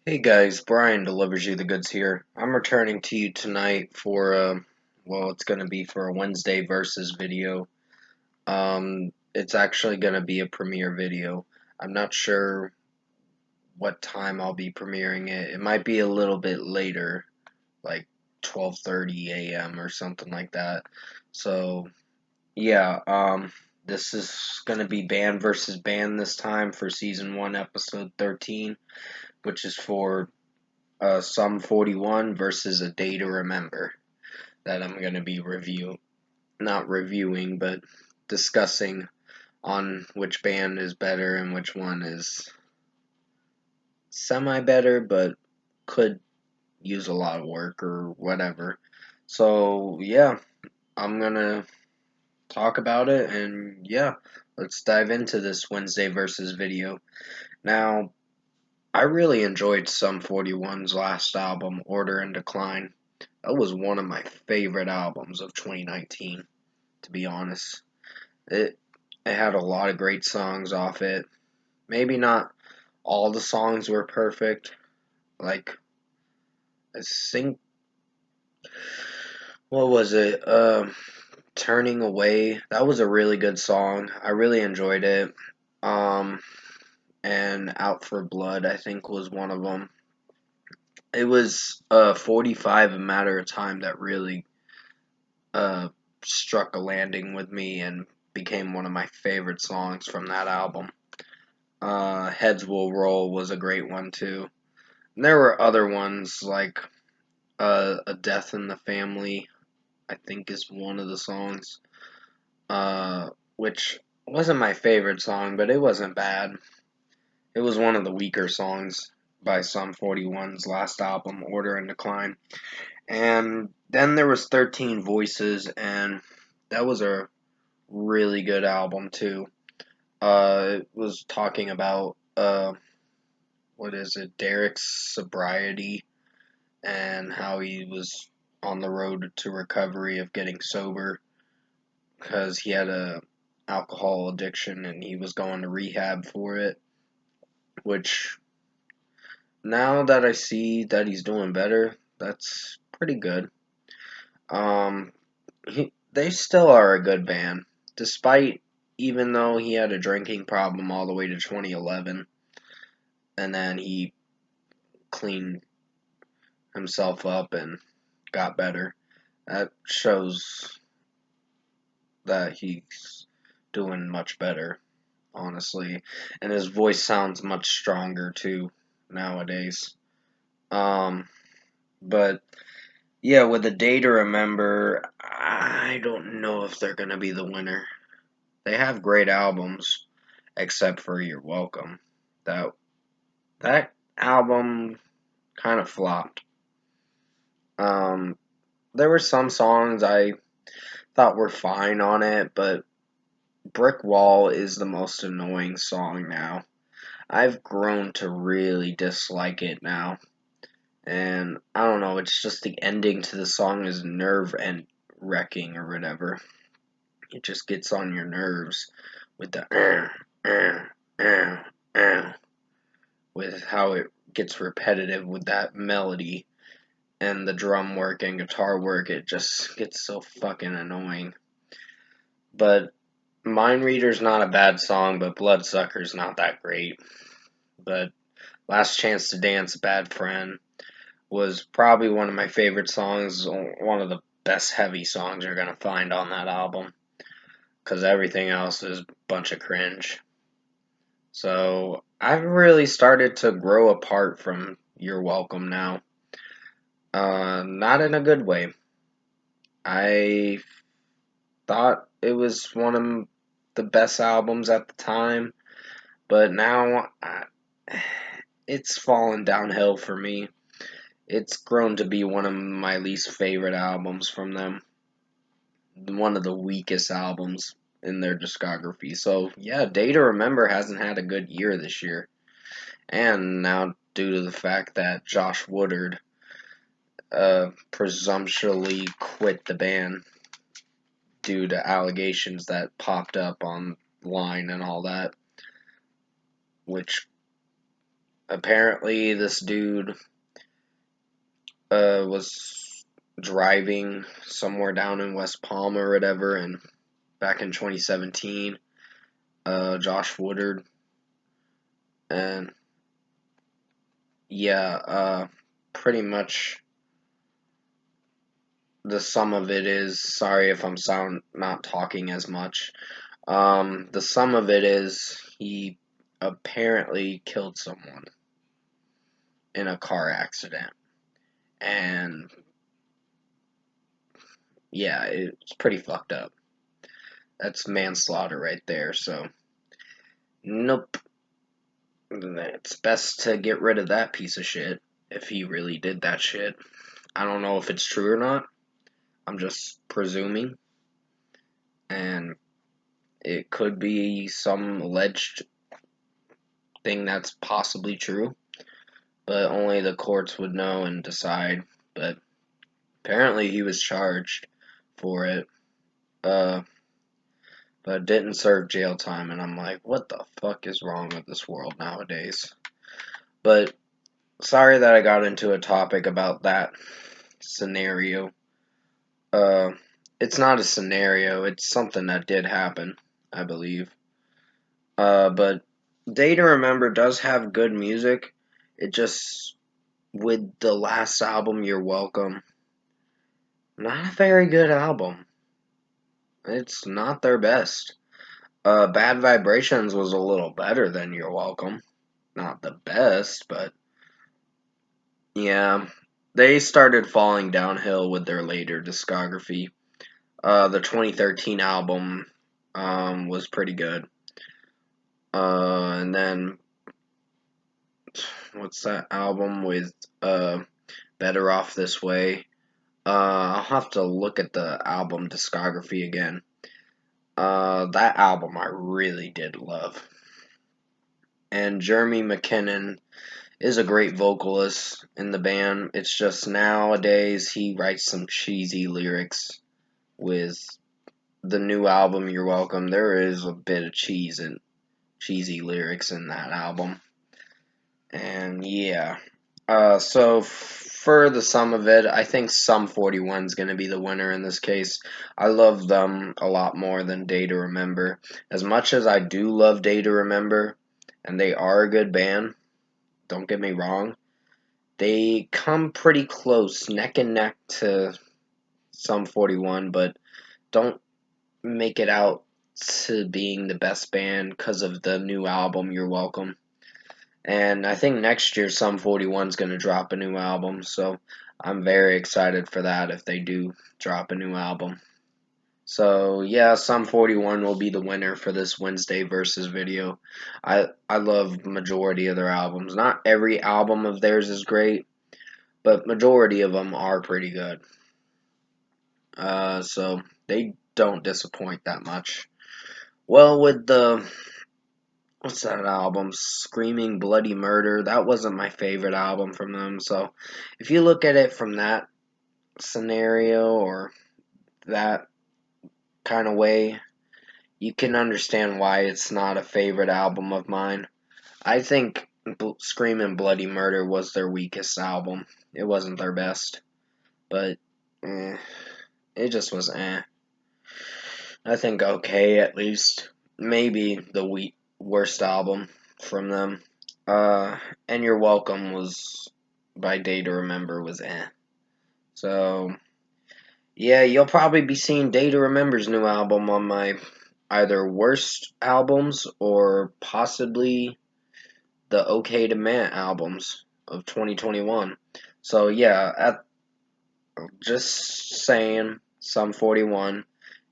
Hey guys, Brian delivers you the goods here. I'm returning to you tonight for it's gonna be for a Wednesday versus video. It's actually gonna be a premiere video. I'm not sure what time I'll be premiering it. It might be a little bit later, like 12:30 a.m. or something like that. So yeah, this is gonna be band versus band this time for season 1, episode 13, which is for Sum 41 versus A Day to Remember that I'm going to be not reviewing, but discussing on which band is better and which one is semi better, but could use a lot of work or whatever. So, yeah, I'm going to talk about it, and yeah, let's dive into this Wednesday versus video. Now, I really enjoyed Sum 41's last album, Order and Decline. That was one of my favorite albums of 2019, to be honest. It it had a lot of great songs off it. Maybe not all the songs were perfect. Like I think what was it? Turning Away. That was a really good song. I really enjoyed it. Um and Out for Blood I think was one of them. It was 45 a matter of time that really uh, struck a landing with me and became one of my favorite songs from that album. Heads Will Roll was a great one too. And there were other ones like A Death in the Family, I think is one of the songs, which wasn't my favorite song, but it wasn't bad. It was one of the weaker songs by Sum 41's last album, Order and Decline. And then there was 13 Voices, and that was a really good album too. It was talking about what is it, Derek's sobriety and how he was on the road to recovery of getting sober because he had a alcohol addiction and he was going to rehab for it. Which now that I see that he's doing better, that's pretty good. Um, they still are a good band, despite even though he had a drinking problem all the way to 2011, and then he cleaned himself up and got better. That shows that he's doing much better, honestly, and his voice sounds much stronger too nowadays. Um, but yeah, with A Day to Remember, I don't know if they're gonna be the winner. They have great albums, except for You're Welcome. That that album kind of flopped. Um, there were some songs I thought were fine on it, but Brick Wall is the most annoying song now. I've grown to really dislike it now. And I don't know, it's just the ending to the song is nerve and wrecking or whatever. It just gets on your nerves with the with how it gets repetitive with that melody and the drum work and guitar work. It just gets so fucking annoying. But Mind Reader's not a bad song, but Bloodsucker's not that great. But Last Chance to Dance, Bad Friend was probably one of my favorite songs, one of the best heavy songs you're going to find on that album, because everything else is a bunch of cringe. So I've really started to grow apart from You're Welcome now. Not in a good way. I thought it was one of the best albums at the time, but now it's fallen downhill for me. It's grown to be one of my least favorite albums from them. One of the weakest albums in their discography. So, yeah, Day to Remember hasn't had a good year this year. And now, due to the fact that Josh Woodward presumptuously quit the band due to allegations that popped up online and all that, which apparently this dude was driving somewhere down in West Palm or whatever, and back in 2017, Josh Woodward, and yeah, pretty much the sum of it is, sorry if I'm not talking as much. The sum of it is he apparently killed someone in a car accident, and yeah, it's pretty fucked up. That's manslaughter right there. So nope, it's best to get rid of that piece of shit if he really did that shit. I don't know if it's true or not. I'm just presuming, and it could be some alleged thing that's possibly true, but only the courts would know and decide. But apparently he was charged for it, uh, but didn't serve jail time, and I'm like, what the fuck is wrong with this world nowadays? But sorry that I got into a topic about that scenario. Uh, it's not a scenario, it's something that did happen, I believe. But Day to Remember does have good music. It just, with the last album, You're Welcome, not a very good album. It's not their best. Bad Vibrations was a little better than You're Welcome. Not the best, but yeah. They started falling downhill with their later discography. The 2013 album was pretty good. And then, what's that album with Better Off This Way? I'll have to look at the album discography again. That album I really did love. And Jeremy McKinnon is a great vocalist in the band. It's just nowadays he writes some cheesy lyrics. With the new album, You're Welcome, there is a bit of cheesy lyrics in that album. And yeah. So for the sum of it, I think Sum 41 is going to be the winner in this case. I love them a lot more than Day to Remember. As much as I do love Day to Remember, and they are a good band, don't get me wrong, they come pretty close, neck and neck to Sum 41, but don't make it out to being the best band because of the new album, You're Welcome. And I think next year Sum 41 is going to drop a new album, so I'm very excited for that if they do drop a new album. So yeah, Sum 41 will be the winner for this Wednesday versus video. I love majority of their albums. Not every album of theirs is great, but majority of them are pretty good. So they don't disappoint that much. Well, with the, what's that album? Screaming Bloody Murder. That wasn't my favorite album from them. So if you look at it from that scenario or that kind of way, you can understand why it's not a favorite album of mine. I think Screaming Bloody Murder was their weakest album. It wasn't their best. But it just was I think okay at least. Maybe the worst album from them. And You're Welcome was by Day to Remember was So yeah, you'll probably be seeing Day to Remember's new album on my either worst albums or possibly the Okay to Man albums of 2021. So yeah, just saying, Sum 41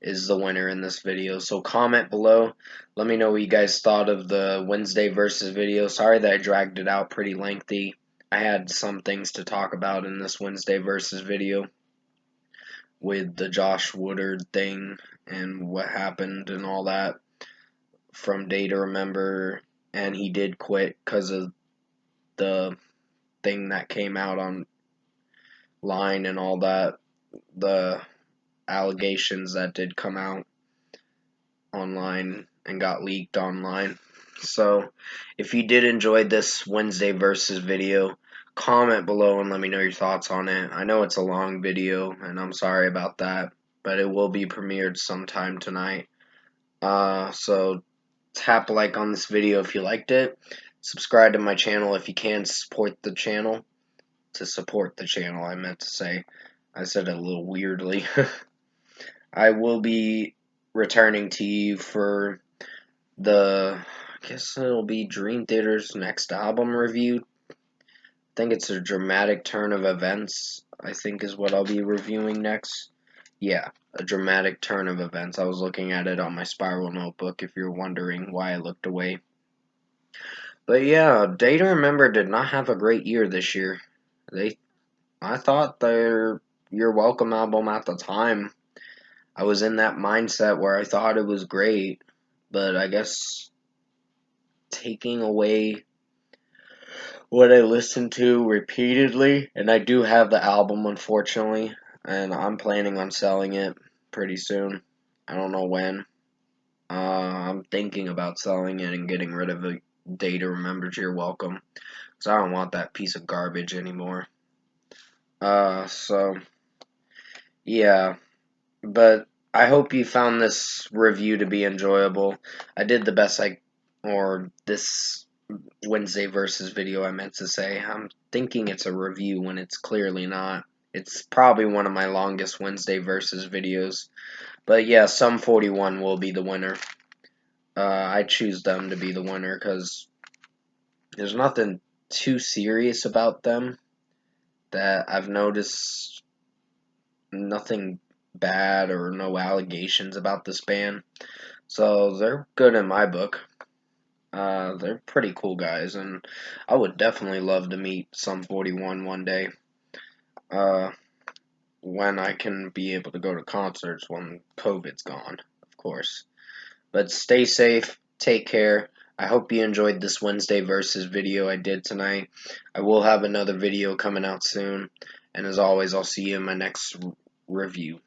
is the winner in this video. So comment below. Let me know what you guys thought of the Wednesday versus video. Sorry that I dragged it out pretty lengthy. I had some things to talk about in this Wednesday versus video with the Josh Woodward thing and what happened and all that from Day to Remember. And he did quit because of the thing that came out online and all that. The allegations that did come out online and got leaked online. So, if you did enjoy this Wednesday versus video, comment below and let me know your thoughts on it. I know it's a long video, and I'm sorry about that, but it will be premiered sometime tonight. So tap like on this video if you liked it. Subscribe to my channel if you can support the channel. To support the channel, I meant to say. I said it a little weirdly. I will be returning to you for I guess it'll be Dream Theater's next album review. I think it's a dramatic turn of events, I think is what I'll be reviewing next. Yeah, a dramatic turn of events. I was looking at it on my spiral notebook if you're wondering why I looked away. But yeah, Day to Remember did not have a great year this year. I thought their Your Welcome album at the time, I was in that mindset where I thought it was great, but I guess taking away what I listened to repeatedly, and I do have the album unfortunately, and I'm planning on selling it pretty soon. I don't know when. I'm thinking about selling it and getting rid of a Day to Remember You're Welcome, because I don't want that piece of garbage anymore. So, yeah, but I hope you found this review to be enjoyable. I did the best or this Wednesday versus video, I meant to say. I'm thinking it's a review when it's clearly not. It's probably one of my longest Wednesday versus videos. But yeah, Sum 41 will be the winner. I choose them to be the winner because there's nothing too serious about them that I've noticed. Nothing bad or no allegations about this band. So they're good in my book. They're pretty cool guys, and I would definitely love to meet Sum 41 one day. Uh, when I can be able to go to concerts when COVID's gone, of course. But stay safe, take care. I hope you enjoyed this Wednesday versus video I did tonight. I will have another video coming out soon, and as always, I'll see you in my next review.